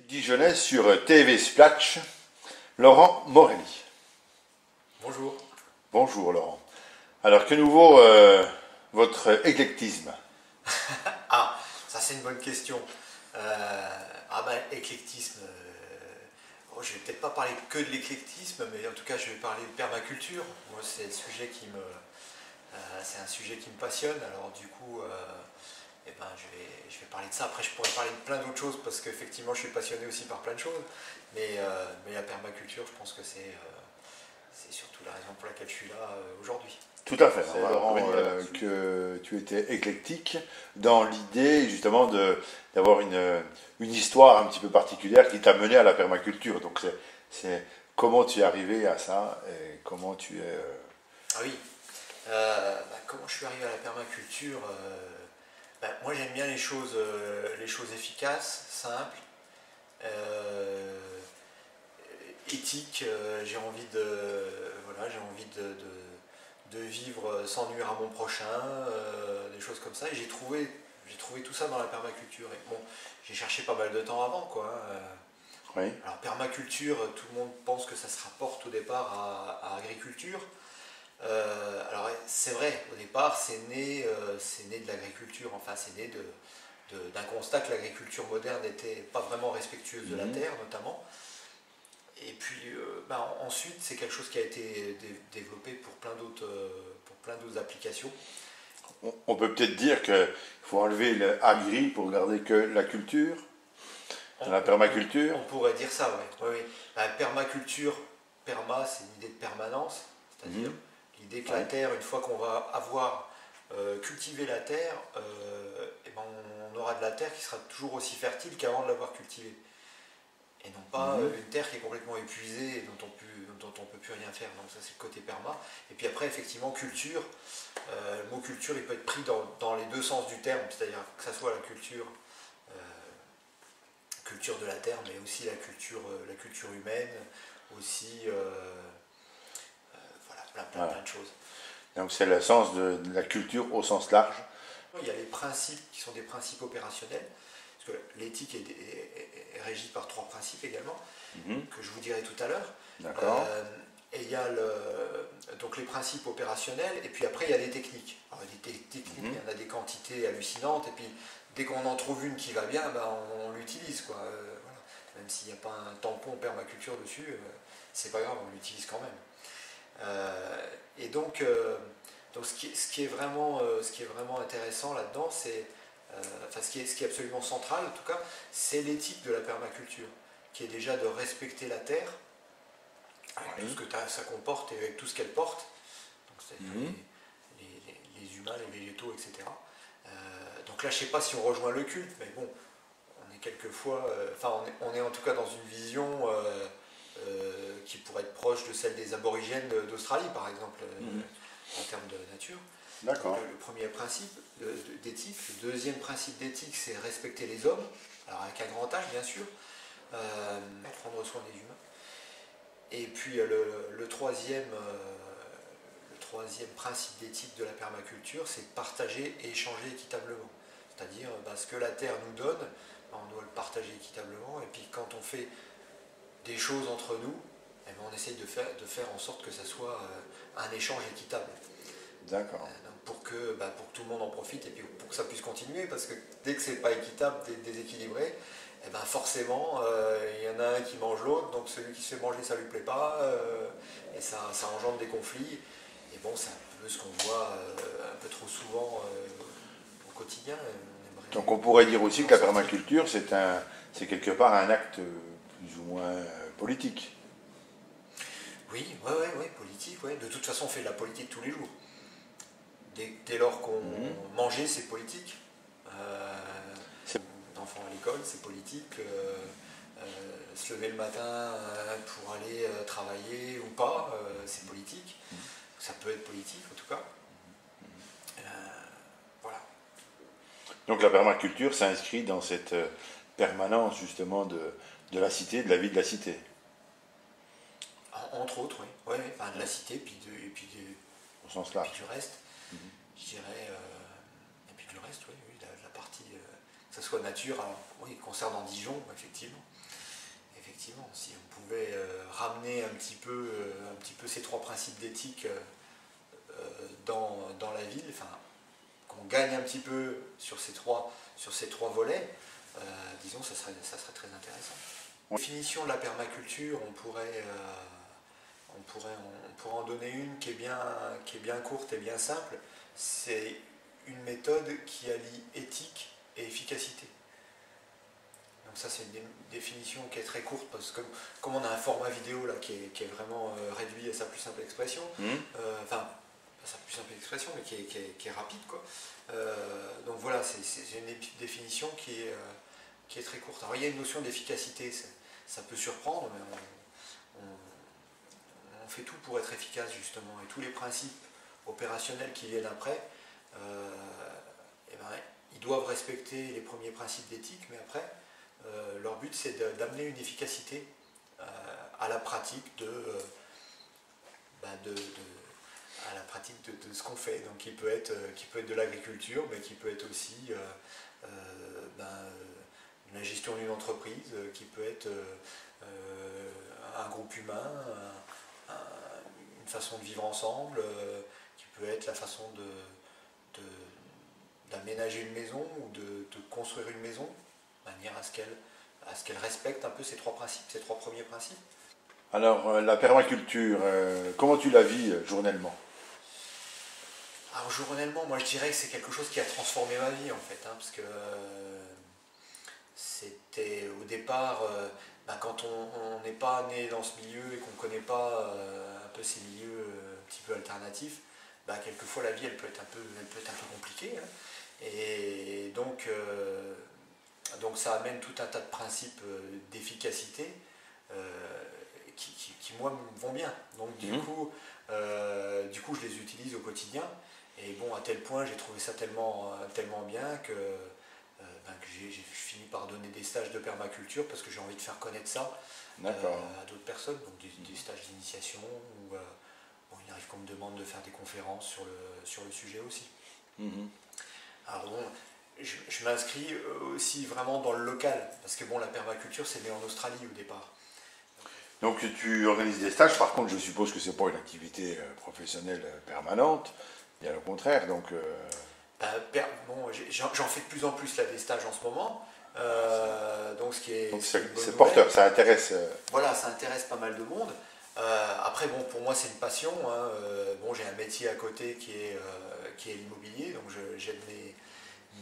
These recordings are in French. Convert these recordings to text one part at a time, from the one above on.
Dijonais sur TV Splatch, Laurent Morelli. Bonjour. Bonjour Laurent. Alors que nous vaut votre éclectisme? Ah, ça c'est une bonne question. Éclectisme. Je vais peut-être pas parler que de l'éclectisme, mais en tout cas je vais parler de permaculture. Moi c'est c'est un sujet qui me passionne. Alors du coup, je vais parler de ça. Après je pourrais parler de plein d'autres choses parce qu'effectivement je suis passionné aussi par plein de choses. Mais la permaculture, je pense que c'est surtout la raison pour laquelle je suis là aujourd'hui. Tout à fait. C'est Laurent que tu étais éclectique dans l'idée justement d'avoir une histoire un petit peu particulière qui t'a mené à la permaculture. Donc c'est comment tu es arrivé à ça et comment tu es... Ah oui. Comment je suis arrivé à la permaculture? Moi j'aime bien les choses efficaces, simples, éthiques. J'ai envie de vivre sans nuire à mon prochain, des choses comme ça. Et j'ai trouvé tout ça dans la permaculture. Et bon, j'ai cherché pas mal de temps avant, quoi. Oui. Alors permaculture, tout le monde pense que ça se rapporte au départ à agriculture. Alors c'est vrai, au départ c'est né de l'agriculture, enfin c'est né d'un constat que l'agriculture moderne n'était pas vraiment respectueuse de la terre notamment. Et puis ensuite c'est quelque chose qui a été développé pour plein d'autres applications. On peut peut-être dire qu'il faut enlever l'agri pour garder que la culture, la permaculture. On pourrait dire ça, oui. Permaculture, perma c'est une idée de permanence, c'est-à-dire l'idée que la terre, une fois qu'on va avoir cultivé la terre, on aura de la terre qui sera toujours aussi fertile qu'avant de l'avoir cultivée. Et non pas une terre qui est complètement épuisée et dont on peut plus rien faire. Donc ça c'est le côté perma. Et puis après effectivement culture, le mot culture il peut être pris dans les deux sens du terme, c'est-à-dire que ça soit la culture de la terre, mais aussi la culture humaine, aussi plein de choses. Donc c'est le sens de la culture au sens large. Il y a les principes qui sont des principes opérationnels, parce que l'éthique est régie par 3 principes également, que je vous dirai tout à l'heure. D'accord. Et il y a donc les principes opérationnels, et puis après il y a les techniques. Alors les techniques, il y en a des quantités hallucinantes, et puis dès qu'on en trouve une qui va bien, on l'utilise, quoi. Voilà. Même s'il n'y a pas un tampon permaculture dessus, c'est pas grave, on l'utilise quand même. Et donc ce qui est vraiment intéressant là-dedans, c'est ce qui est absolument central en tout cas, c'est l'éthique de la permaculture, qui est déjà de respecter la terre, avec tout ce que ça comporte et avec tout ce qu'elle porte, c'est-à-dire les humains, les végétaux, etc. Donc là, je ne sais pas si on rejoint le culte, mais bon, on est quelquefois, on est en tout cas dans une vision qui pourrait être proche de celle des aborigènes d'Australie, par exemple, en termes de nature. D'accord. Le premier principe d'éthique. Le deuxième principe d'éthique, c'est respecter les hommes, alors avec un grand H, bien sûr, prendre soin des humains. Et puis le troisième principe d'éthique de la permaculture, c'est de partager et échanger équitablement. C'est-à-dire ce que la terre nous donne, on doit le partager équitablement. Et puis quand on fait des choses entre nous, on essaye de faire en sorte que ça soit un échange équitable. D'accord. Pour que tout le monde en profite et puis pour que ça puisse continuer, parce que dès que c'est pas équitable, déséquilibré, forcément il y en a un qui mange l'autre, donc celui qui se fait manger ça lui plaît pas, et ça engendre des conflits. Et bon, c'est un peu ce qu'on voit un peu trop souvent au quotidien. Donc on pourrait dire aussi que la permaculture, c'est quelque part un acte plus ou moins politique. Oui, politique, ouais. De toute façon, on fait de la politique tous les jours. Dès lors qu'on mangeait, c'est politique. D'enfants à l'école, c'est politique. Se lever le matin pour aller travailler ou pas, c'est politique. Ça peut être politique en tout cas. Voilà. Donc la permaculture s'inscrit dans cette permanence justement de la cité, de la vie de la cité. Entre autres, oui. Ouais, de la cité, au sens large. Puis du reste. Je dirais, et puis du reste, oui, la partie, que ce soit nature, alors, oui, concernant Dijon, effectivement. effectivement, si on pouvait ramener un petit peu ces trois principes d'éthique dans la ville, enfin, qu'on gagne un petit peu sur ces trois volets, disons, ça serait très intéressant. En définition de la permaculture, on pourrait en donner une qui est bien courte et bien simple. C'est une méthode qui allie éthique et efficacité. Donc ça, c'est une définition qui est très courte, parce que comme on a un format vidéo là, qui est vraiment réduit à sa plus simple expression, enfin, pas sa plus simple expression, mais qui est rapide, quoi. Donc voilà, c'est une définition qui est très courte. Alors il y a une notion d'efficacité, ça peut surprendre, mais on fait tout pour être efficace, justement, et tous les principes opérationnels qui viennent après, ils doivent respecter les premiers principes d'éthique, mais après, leur but, c'est d'amener une efficacité à la pratique de ce qu'on fait. Donc, qui peut être de l'agriculture, mais qui peut être aussi la gestion d'une entreprise, qui peut être un groupe humain, une façon de vivre ensemble, qui peut être la façon d'aménager une maison ou de construire une maison, de manière à ce qu'elle respecte un peu ces trois premiers principes. Alors, la permaculture, comment tu la vis journellement? Alors, journellement, moi je dirais que c'est quelque chose qui a transformé ma vie, en fait, hein, parce que c'était au départ, quand on n'est pas né dans ce milieu et qu'on ne connaît pas un peu ces milieux un petit peu alternatifs, quelquefois la vie elle peut être un peu compliquée, hein. Et donc ça amène tout un tas de principes d'efficacité qui moi me vont bien. Donc du coup je les utilise au quotidien, et bon, à tel point j'ai trouvé ça tellement bien que j'ai fini par donner des stages de permaculture, parce que j'ai envie de faire connaître ça à d'autres personnes, donc des stages d'initiation, où il arrive qu'on me demande de faire des conférences sur le sujet aussi. Alors bon, je m'inscris aussi vraiment dans le local, parce que bon, la permaculture c'est né en Australie au départ. Donc tu organises des stages, par contre je suppose que c'est pas une activité professionnelle permanente, bien au contraire, donc... j'en fais de plus en plus là, des stages en ce moment, donc c'est porteur, ça intéresse... Voilà, ça intéresse pas mal de monde. Après, bon, pour moi c'est une passion, hein. J'ai un métier à côté qui est l'immobilier, donc j'aide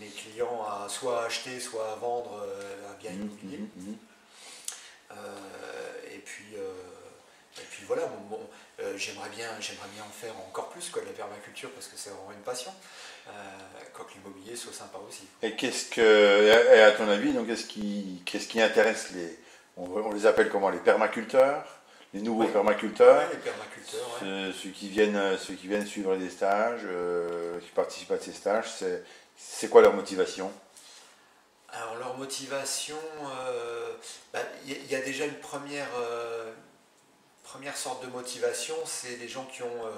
mes clients à soit acheter, soit à vendre un bien immobilier. Et puis voilà, j'aimerais bien en faire encore plus, quoi, de la permaculture, parce que c'est vraiment une passion. Quoique l'immobilier soit sympa aussi. Et à ton avis, donc, qu'est-ce qui intéresse on les appelle comment, les permaculteurs, les nouveaux permaculteurs, les permaculteurs, ceux qui viennent suivre des stages, qui participent à ces stages, c'est quoi leur motivation? Alors leur motivation, y a déjà une première sorte de motivation, c'est les gens qui ont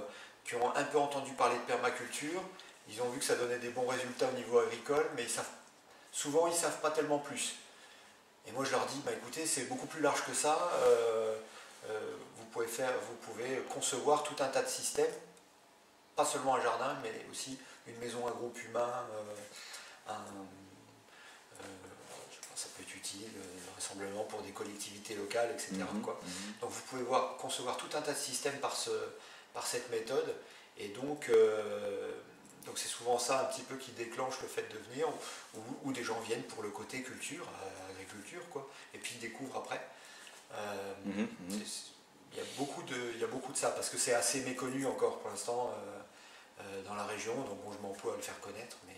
un peu entendu parler de permaculture. Ils ont vu que ça donnait des bons résultats au niveau agricole, mais souvent ils ne savent pas tellement plus. Et moi je leur dis, écoutez, c'est beaucoup plus large que ça. Vous pouvez concevoir tout un tas de systèmes, pas seulement un jardin, mais aussi une maison, un groupe humain, ça peut être utile, rassemblement pour des collectivités locales, etc. Quoi. Donc vous pouvez concevoir tout un tas de systèmes par cette méthode, et donc c'est souvent ça un petit peu qui déclenche le fait de venir, où des gens viennent pour le côté culture, agriculture, quoi, et puis ils découvrent après. Il y a beaucoup de ça, parce que c'est assez méconnu encore pour l'instant dans la région, donc bon, je m'emploie à le faire connaître, mais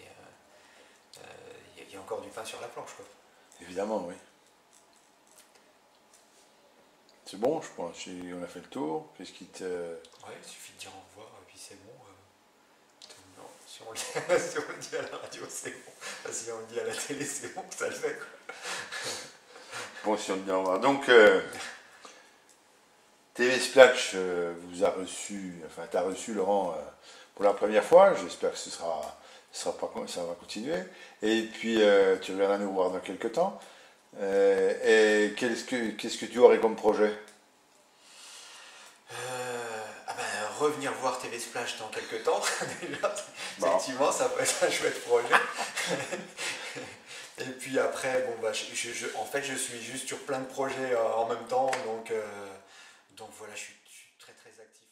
il y a encore du pain sur la planche, quoi. Évidemment, oui. C'est bon, je pense, on a fait le tour. Qu'est-ce qui te... Ouais, il suffit de dire au revoir, et puis c'est bon. Non, si on le dit à la radio, c'est bon. Enfin, si on le dit à la télé, c'est bon, ça le fait, quoi. Bon, si on dit au revoir. Donc, TV Splash t'as reçu Laurent pour la première fois. J'espère que ça va continuer. Et puis, tu reviendras nous voir dans quelques temps. Et qu'est-ce que tu aurais comme projet? Revenir voir TV Splash dans quelques temps, déjà, Bon. effectivement, ça peut être un chouette projet. Et puis après, bon, en fait, je suis juste sur plein de projets en même temps, donc voilà, je suis très très actif.